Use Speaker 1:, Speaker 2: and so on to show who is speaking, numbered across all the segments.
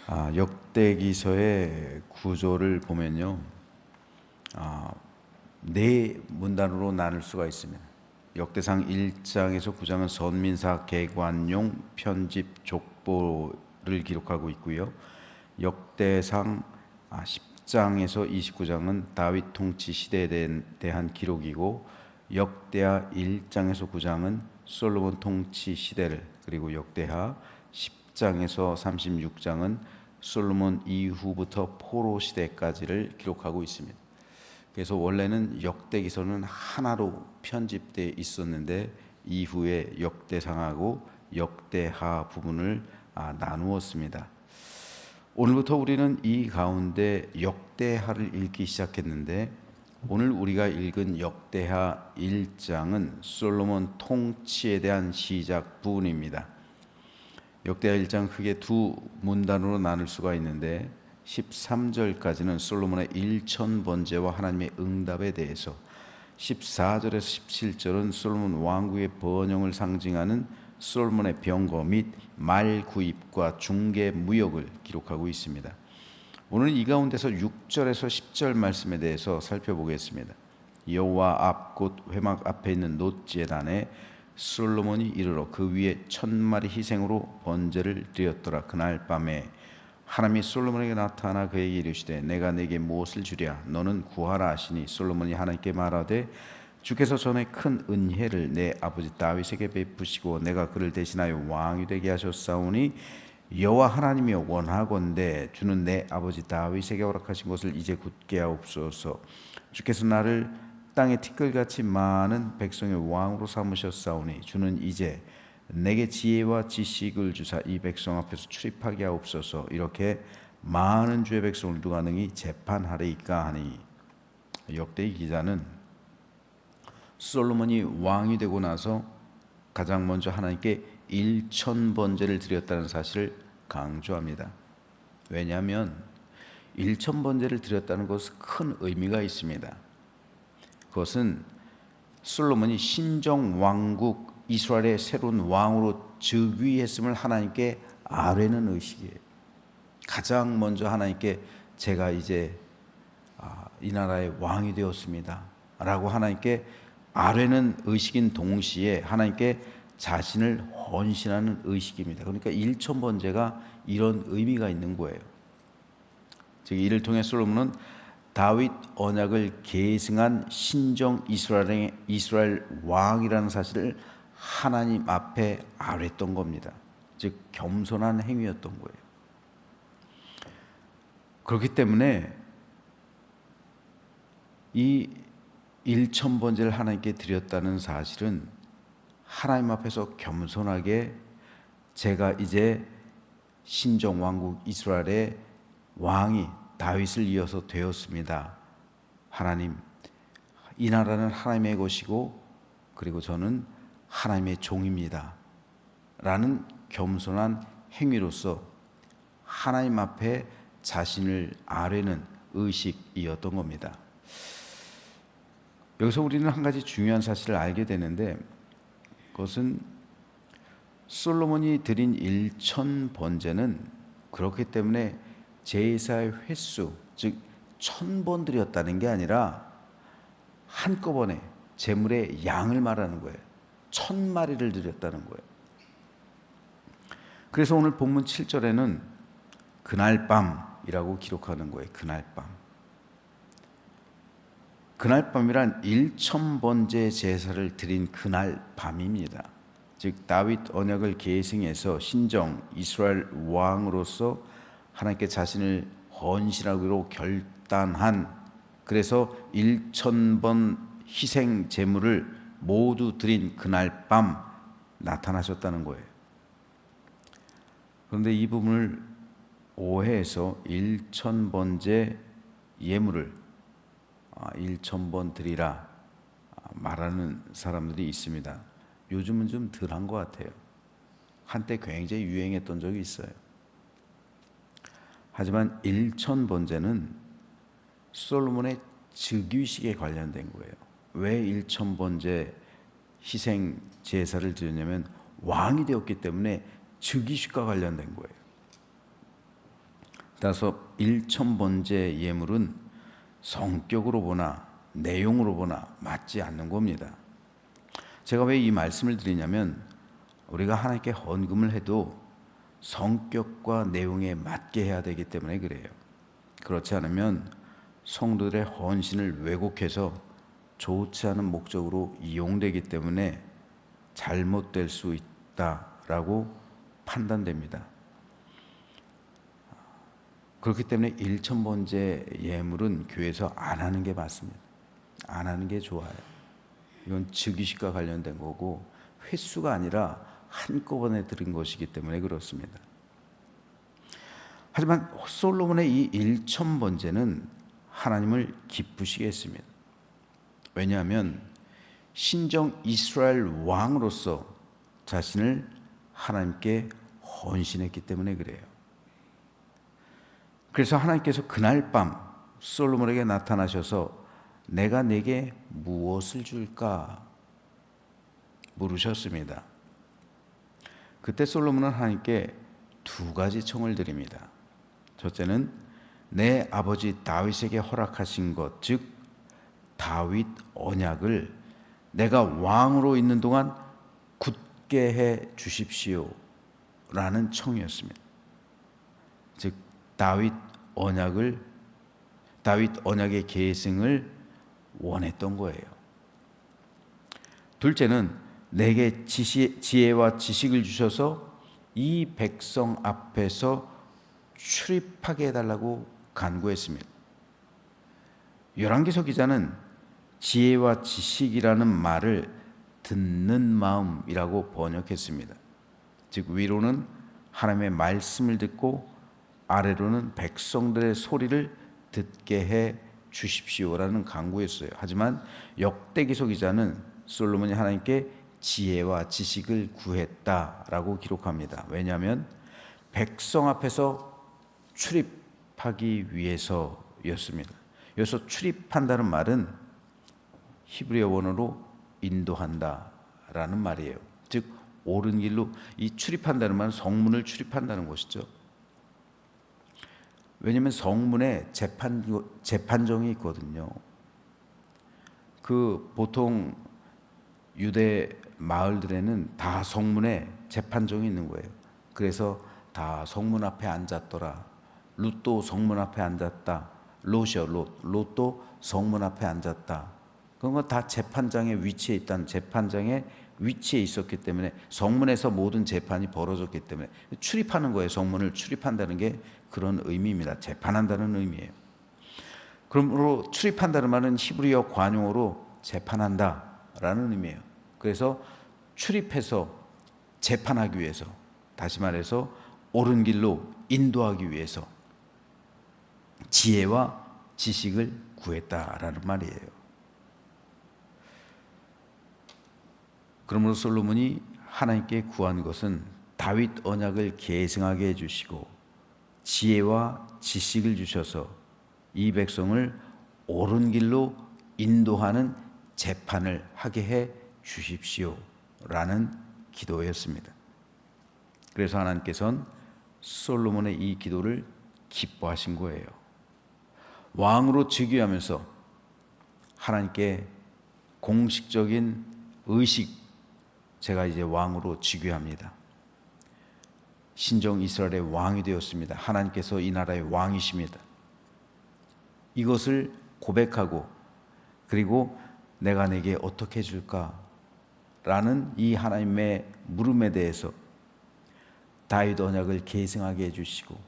Speaker 1: 역대기서의 구조를 보면요, 네 문단으로 나눌 수가 있습니다. 역대상 1장에서 9장은 선민사 개관용 편집 족보를 기록하고 있고요. 역대상 10장에서 29장은 다윗 통치 시대에 대한 기록이고, 역대하 1장에서 9장은 솔로몬 통치 시대를, 그리고 역대하 10장에서 36장은 솔로몬 이후부터 포로 시대까지를 기록하고 있습니다. 그래서 원래는 역대기서는 하나로 편집되어 있었는데 이후에 역대상하고 역대하 부분을 나누었습니다. 오늘부터 우리는 이 가운데 역대하를 읽기 시작했는데, 오늘 우리가 읽은 역대하 1장은 솔로몬 통치에 대한 시작 부분입니다. 역대하 1장 크게 두 문단으로 나눌 수가 있는데, 13절까지는 솔로몬의 일천번제와 하나님의 응답에 대해서, 14절에서 17절은 솔로몬 왕국의 번영을 상징하는 솔로몬의 병거 및 말 구입과 중개 무역을 기록하고 있습니다. 오늘 이 가운데서 6절에서 10절 말씀에 대해서 살펴보겠습니다. 여호와 앞 곧 회막 앞에 있는 놋제단에 솔로몬이 이르러 그 위에 1000마리 희생으로 번제를 드렸더라. 그날 밤에 하나님이 솔로몬에게 나타나 그에게 이르시되 내가 내게 무엇을 주랴 너는 구하라 하시니, 솔로몬이 하나님께 말하되 주께서 전에 큰 은혜를 내 아버지 다윗에게 베푸시고 내가 그를 대신하여 왕이 되게 하셨사오니, 여호와 하나님이여 원하건대 주는 내 아버지 다윗에게 허락하신 것을 이제 굳게 하옵소서. 주께서 나를 땅에 티끌같이 많은 백성의 왕으로 삼으셨사오니 주는 이제 내게 지혜와 지식을 주사 이 백성 앞에서 출입하게 하옵소서. 이렇게 많은 주의 백성을 누가 능히 재판하리이까 하니, 역대 기자는 솔로몬이 왕이 되고 나서 가장 먼저 하나님께 1000번제를 드렸다는 사실을 강조합니다. 왜냐하면 1000번제를 드렸다는 것은 큰 의미가 있습니다. 그것은 솔로몬이 신정 왕국 이스라엘의 새로운 왕으로 즉위했음을 하나님께 아뢰는 의식이에요. 가장 먼저 하나님께 제가 이제 이 나라의 왕이 되었습니다 라고 하나님께 아뢰는 의식인 동시에 하나님께 자신을 헌신하는 의식입니다. 그러니까 1000번제가 이런 의미가 있는 거예요. 즉 이를 통해 솔로몬은 다윗 언약을 계승한 신정 이스라엘 왕이라는 사실을 하나님 앞에 아뢰었던 겁니다. 즉 겸손한 행위였던 거예요. 그렇기 때문에 이 1000번제를 하나님께 드렸다는 사실은 하나님 앞에서 겸손하게 제가 이제 신정 왕국 이스라엘의 왕이 다윗을 이어서 되었습니다. 하나님, 이 나라는 하나님의 것이고 그리고 저는 하나님의 종입니다 라는 겸손한 행위로서 하나님 앞에 자신을 아뢰는 의식이었던 겁니다. 여기서 우리는 한 가지 중요한 사실을 알게 되는데, 그것은 솔로몬이 드린 1000번제는 그렇기 때문에 제사의 횟수, 즉 1000번 드렸다는 게 아니라 한꺼번에 제물의 양을 말하는 거예요. 1000마리를 드렸다는 거예요. 그래서 오늘 본문 7절에는 그날 밤이라고 기록하는 거예요. 그날 밤. 그날 밤이란 1000번제 제사를 드린 그날 밤입니다. 즉 다윗 언약을 계승해서 신정 이스라엘 왕으로서 하나님께 자신을 헌신하기로 결단한, 그래서 1000번 희생 제물을 모두 드린 그날 밤 나타나셨다는 거예요. 그런데 이 부분을 오해해서 1000번제 예물을 1000번 드리라 말하는 사람들이 있습니다. 요즘은 좀 덜한 것 같아요. 한때 굉장히 유행했던 적이 있어요. 하지만 1000번제는 솔로몬의 즉위식에 관련된 거예요. 왜 1000번제 희생 제사를 드렸냐면 왕이 되었기 때문에 즉위식과 관련된 거예요. 따라서 1,000번째 예물은 성격으로 보나 내용으로 보나 맞지 않는 겁니다. 제가 왜 이 말씀을 드리냐면 우리가 하나님께 헌금을 해도 성격과 내용에 맞게 해야 되기 때문에 그래요. 그렇지 않으면 성도들의 헌신을 왜곡해서 좋지 않은 목적으로 이용되기 때문에 잘못될 수 있다라고 판단됩니다. 그렇기 때문에 1,000번째 예물은 교회에서 안 하는 게 맞습니다. 안 하는 게 좋아요. 이건 즉위식과 관련된 거고 횟수가 아니라 한꺼번에 드린 것이기 때문에 그렇습니다. 하지만 솔로몬의 이 1,000번째는 하나님을 기쁘시게 했습니다. 왜냐하면 신정 이스라엘 왕으로서 자신을 하나님께 헌신했기 때문에 그래요. 그래서 하나님께서 그날 밤 솔로몬에게 나타나셔서 내가 네게 무엇을 줄까 물으셨습니다. 그때 솔로몬은 하나님께 두 가지 청을 드립니다. 첫째는 내 아버지 다윗에게 허락하신 것, 즉 다윗 언약을 내가 왕으로 있는 동안 굳게 해 주십시오 라는 청이었습니다. 즉 다윗 언약의 계승을 원했던 거예요. 둘째는 내게 지혜와 지식을 주셔서 이 백성 앞에서 출입하게 해달라고 간구했습니다. 열왕기서 기자는 지혜와 지식이라는 말을 듣는 마음이라고 번역했습니다. 즉 위로는 하나님의 말씀을 듣고 아래로는 백성들의 소리를 듣게 해 주십시오라는 간구였어요. 하지만 역대기서 기자는 솔로몬이 하나님께 지혜와 지식을 구했다라고 기록합니다. 왜냐하면 백성 앞에서 출입하기 위해서였습니다. 여기서 출입한다는 말은 히브리어 원어로 인도한다라는 말이에요. 즉 옳은 길로, 이 출입한다는 말은 성문을 출입한다는 것이죠. 왜냐하면 성문에 재판정이 있거든요. 그 보통 유대 마을들에는 다 성문에 재판정이 있는 거예요. 그래서 다 성문 앞에 앉았더라. 룻도 성문 앞에 앉았다. 롯도 성문 앞에 앉았다. 그런 거 다 재판장에 위치해 있다는, 재판장에 위치해 있었기 때문에, 성문에서 모든 재판이 벌어졌기 때문에 출입하는 거예요. 성문을 출입한다는 게 그런 의미입니다. 재판한다는 의미예요. 그러므로 출입한다는 말은 히브리어 관용어로 재판한다라는 의미예요. 그래서 출입해서 재판하기 위해서, 다시 말해서 옳은 길로 인도하기 위해서 지혜와 지식을 구했다라는 말이에요. 그러므로 솔로몬이 하나님께 구한 것은 다윗 언약을 계승하게 해주시고 지혜와 지식을 주셔서 이 백성을 옳은 길로 인도하는 재판을 하게 해 주십시오라는 기도였습니다. 그래서 하나님께서는 솔로몬의 이 기도를 기뻐하신 거예요. 왕으로 즉위하면서 하나님께 공식적인 의식, 제가 이제 왕으로 즉위합니다. 신정 이스라엘의 왕이 되었습니다. 하나님께서 이 나라의 왕이십니다. 이것을 고백하고, 그리고 내가 내게 어떻게 해줄까? 라는 이 하나님의 물음에 대해서 다윗 언약을 계승하게 해주시고,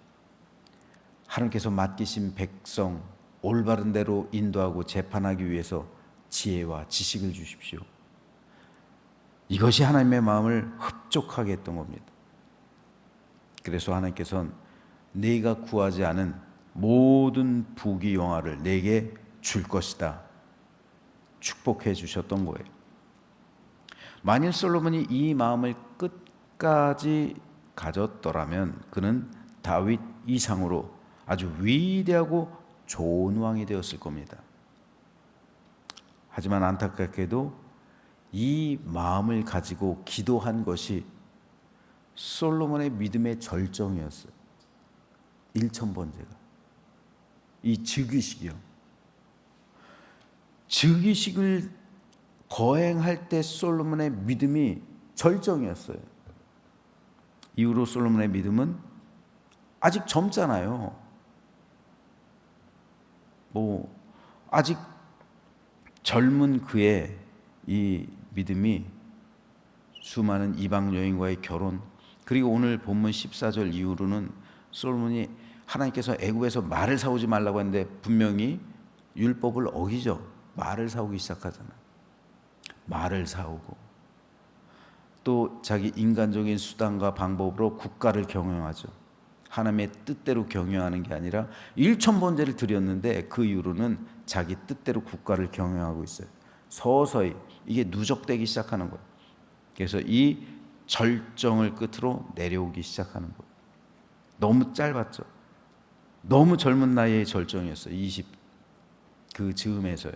Speaker 1: 하나님께서 맡기신 백성 올바른 대로 인도하고 재판하기 위해서 지혜와 지식을 주십시오. 이것이 하나님의 마음을 흡족하게 했던 겁니다. 그래서 하나님께서는 네가 구하지 않은 모든 부귀 영화를 내게 줄 것이다 축복해 주셨던 거예요. 만일 솔로몬이 이 마음을 끝까지 가졌더라면 그는 다윗 이상으로 아주 위대하고 좋은 왕이 되었을 겁니다. 하지만 안타깝게도 이 마음을 가지고 기도한 것이 솔로몬의 믿음의 절정이었어요. 1000번째가. 이 즉위식이요. 즉위식을 거행할 때 솔로몬의 믿음이 절정이었어요. 이후로 솔로몬의 믿음은 아직 젊잖아요. 아직 젊은 그의 이 믿음이 수많은 이방 여인과의 결혼, 그리고 오늘 본문 14절 이후로는 솔로몬이 하나님께서 애굽에서 말을 사오지 말라고 했는데 분명히 율법을 어기죠. 말을 사오기 시작하잖아요. 말을 사오고 또 자기 인간적인 수단과 방법으로 국가를 경영하죠. 하나님의 뜻대로 경영하는 게 아니라 1000번제를 드렸는데 그 이후로는 자기 뜻대로 국가를 경영하고 있어요. 서서히 이게 누적되기 시작하는 거예요. 그래서 이 절정을 끝으로 내려오기 시작하는 거예요. 너무 짧았죠. 너무 젊은 나이의 절정이었어요. 20 그 즈음에서요.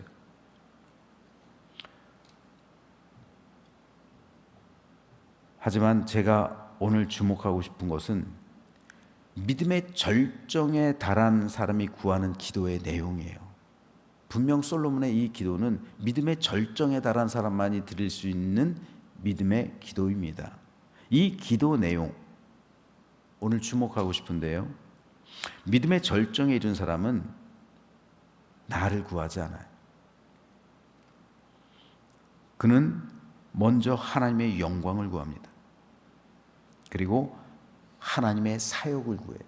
Speaker 1: 하지만 제가 오늘 주목하고 싶은 것은 믿음의 절정에 달한 사람이 구하는 기도의 내용이에요. 분명 솔로몬의 이 기도는 믿음의 절정에 달한 사람만이 드릴 수 있는 믿음의 기도입니다. 이 기도 내용 오늘 주목하고 싶은데요. 믿음의 절정에 이른 사람은 나를 구하지 않아요. 그는 먼저 하나님의 영광을 구합니다. 그리고 하나님의 사역을 구해요.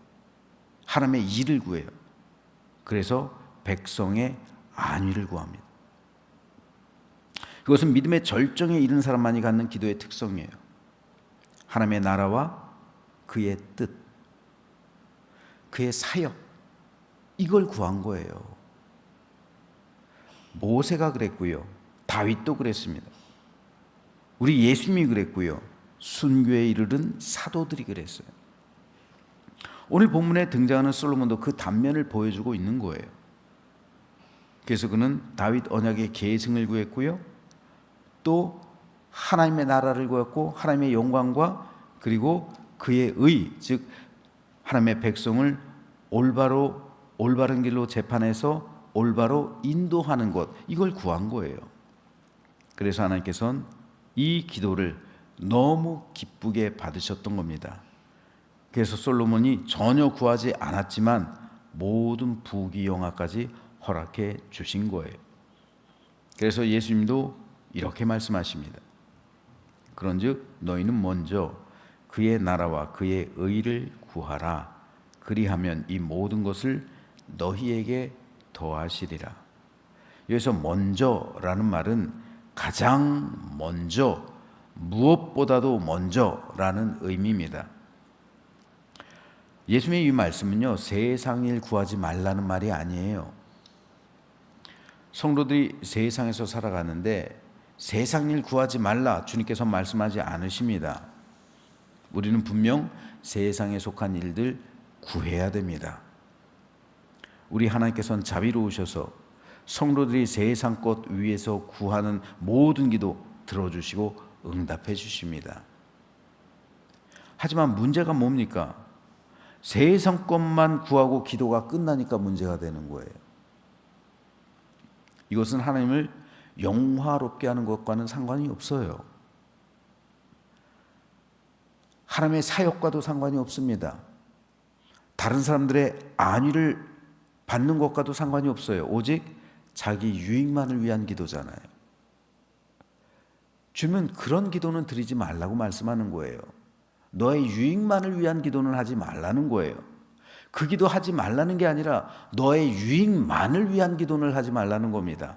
Speaker 1: 하나님의 일을 구해요. 그래서 백성의 안위를 구합니다. 그것은 믿음의 절정에 이른 사람만이 갖는 기도의 특성이에요. 하나님의 나라와 그의 뜻, 그의 사역, 이걸 구한 거예요. 모세가 그랬고요. 다윗도 그랬습니다. 우리 예수님이 그랬고요. 순교에 이르른 사도들이 그랬어요. 오늘 본문에 등장하는 솔로몬도 그 단면을 보여주고 있는 거예요. 그래서 그는 다윗 언약의 계승을 구했고요. 또 하나님의 나라를 구했고 하나님의 영광과 그리고 그의 의, 즉 하나님의 백성을 올바른 길로 재판해서 올바로 인도하는 것, 이걸 구한 거예요. 그래서 하나님께서는 이 기도를 너무 기쁘게 받으셨던 겁니다. 그래서 솔로몬이 전혀 구하지 않았지만 모든 부귀 영화까지 허락해 주신 거예요. 그래서 예수님도 이렇게 말씀하십니다. 그런즉 너희는 먼저 그의 나라와 그의 의를 구하라. 그리하면 이 모든 것을 너희에게 더하시리라. 여기서 먼저라는 말은 가장 먼저, 무엇보다도 먼저라는 의미입니다. 예수님의 이 말씀은요, 세상 일 구하지 말라는 말이 아니에요. 성도들이 세상에서 살아가는데 세상 일 구하지 말라 주님께서 말씀하지 않으십니다. 우리는 분명 세상에 속한 일들 구해야 됩니다. 우리 하나님께서는 자비로우셔서 성도들이 세상 것 위에서 구하는 모든 기도 들어주시고 응답해 주십니다. 하지만 문제가 뭡니까? 세상 것만 구하고 기도가 끝나니까 문제가 되는 거예요. 이것은 하나님을 영화롭게 하는 것과는 상관이 없어요. 하나님의 사역과도 상관이 없습니다. 다른 사람들의 안위를 받는 것과도 상관이 없어요. 오직 자기 유익만을 위한 기도잖아요. 주님은 그런 기도는 드리지 말라고 말씀하는 거예요. 너의 유익만을 위한 기도는 하지 말라는 거예요. 그 기도 하지 말라는 게 아니라 너의 유익만을 위한 기도는 하지 말라는 겁니다.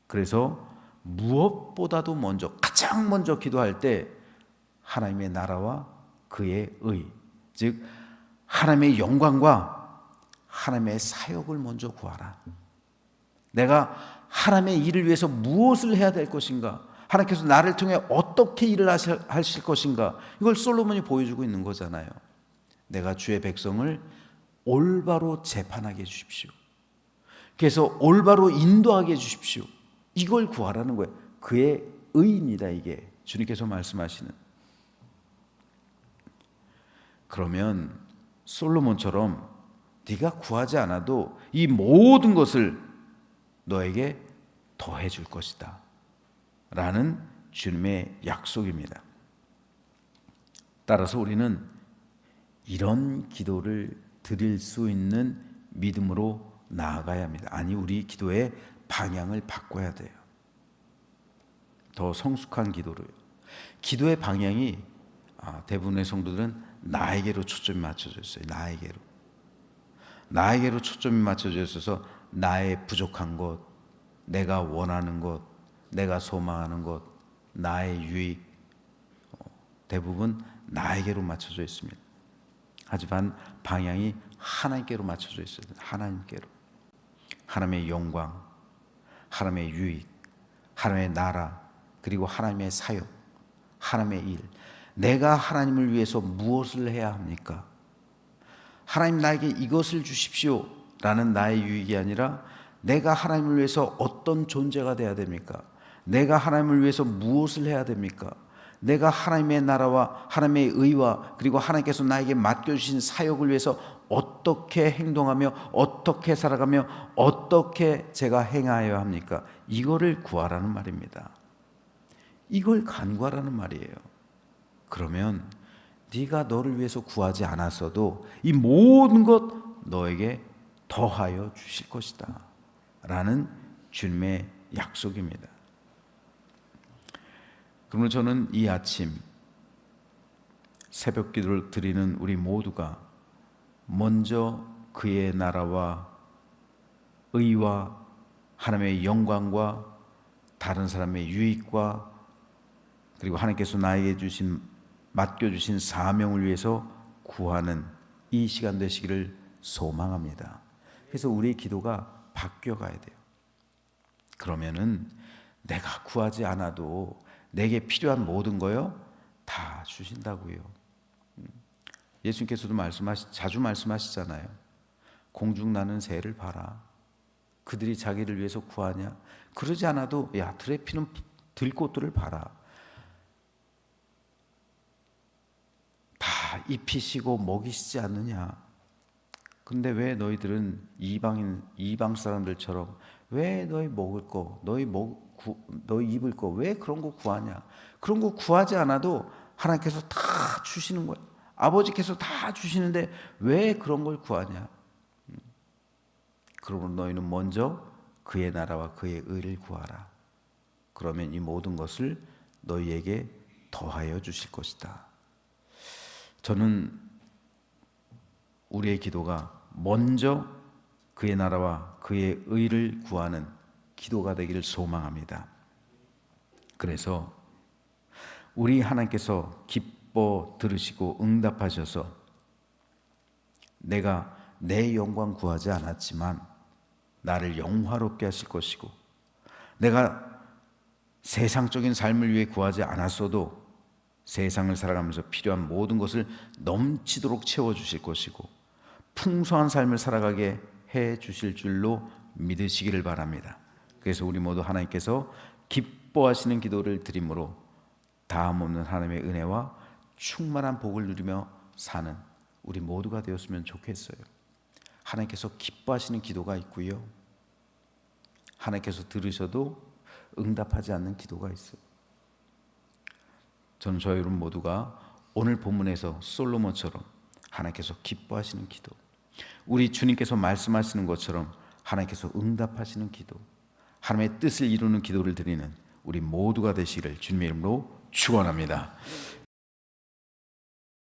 Speaker 1: 그래서 무엇보다도 먼저, 가장 먼저 기도할 때 하나님의 나라와 그의 의, 즉 하나님의 영광과 하나님의 사역을 먼저 구하라. 내가 하나님의 일을 위해서 무엇을 해야 될 것인가? 하나님께서 나를 통해 어떻게 일을 하실 것인가? 이걸 솔로몬이 보여주고 있는 거잖아요. 내가 주의 백성을 올바로 재판하게 해주십시오. 그래서 올바로 인도하게 해주십시오. 이걸 구하라는 거예요. 그의 의입니다. 이게 주님께서 말씀하시는. 그러면 솔로몬처럼 네가 구하지 않아도 이 모든 것을 너에게 더해 줄 것이다 라는 주님의 약속입니다. 따라서 우리는 이런 기도를 드릴 수 있는 믿음으로 나아가야 합니다. 아니, 우리 기도의 방향을 바꿔야 돼요. 더 성숙한 기도로요. 기도의 방향이 대부분의 성도들은 나에게로 초점이 맞춰져 있어요. 나에게로 초점이 맞춰져 있어서 나의 부족한 것, 내가 원하는 것, 내가 소망하는 것, 나의 유익, 대부분 나에게로 맞춰져 있습니다. 하지만 방향이 하나님께로 맞춰져 있어요. 하나님께로. 하나님의 영광, 하나님의 유익, 하나님의 나라, 그리고 하나님의 사역, 하나님의 일. 내가 하나님을 위해서 무엇을 해야 합니까? 하나님 나에게 이것을 주십시오 라는 나의 유익이 아니라 내가 하나님을 위해서 어떤 존재가 되어야 됩니까? 내가 하나님을 위해서 무엇을 해야 됩니까? 내가 하나님의 나라와 하나님의 의와 그리고 하나님께서 나에게 맡겨주신 사역을 위해서 어떻게 행동하며 어떻게 살아가며 어떻게 제가 행하여야 합니까? 이거를 구하라는 말입니다. 이걸 간구하라는 말이에요. 그러면 네가 너를 위해서 구하지 않았어도 이 모든 것 너에게 더하여 주실 것이다 라는 주님의 약속입니다. 그러면 저는 이 아침 새벽 기도를 드리는 우리 모두가 먼저 그의 나라와 의와 하나님의 영광과 다른 사람의 유익과 그리고 하나님께서 나에게 맡겨주신 사명을 위해서 구하는 이 시간 되시기를 소망합니다. 그래서 우리의 기도가 바뀌어가야 돼요. 그러면은 내가 구하지 않아도 내게 필요한 모든 거요 다 주신다고요. 예수님께서도 자주 말씀하시잖아요. 공중나는 새를 봐라. 그들이 자기를 위해서 구하냐? 그러지 않아도 야, 들에 피는 들꽃들을 봐라. 다 입히시고 먹이시지 않느냐? 근데 왜 너희들은 이방 사람들처럼 왜 너희 먹을 거, 너희 입을 거 왜 그런 거 구하냐? 그런 거 구하지 않아도 하나님께서 다 주시는 거예요. 아버지께서 다 주시는데 왜 그런 걸 구하냐? 그러므로 너희는 먼저 그의 나라와 그의 의를 구하라. 그러면 이 모든 것을 너희에게 더하여 주실 것이다. 저는 우리의 기도가 먼저 그의 나라와 그의 의를 구하는 기도가 되기를 소망합니다. 그래서 우리 하나님께서 기뻐 들으시고 응답하셔서 내가 내 영광 구하지 않았지만 나를 영화롭게 하실 것이고 내가 세상적인 삶을 위해 구하지 않았어도 세상을 살아가면서 필요한 모든 것을 넘치도록 채워주실 것이고 풍성한 삶을 살아가게 해 주실 줄로 믿으시기를 바랍니다. 그래서 우리 모두 하나님께서 기뻐하시는 기도를 드림으로 다함 없는 하나님의 은혜와 충만한 복을 누리며 사는 우리 모두가 되었으면 좋겠어요. 하나님께서 기뻐하시는 기도가 있고요, 하나님께서 들으셔도 응답하지 않는 기도가 있어요. 저는 저희 여러분 모두가 오늘 본문에서 솔로몬처럼 하나님께서 기뻐하시는 기도, 우리 주님께서 말씀하시는 것처럼 하나님께서 응답하시는 기도, 하나님의 뜻을 이루는 기도를 드리는 우리 모두가 되시기를 주님의 이름으로 축원합니다.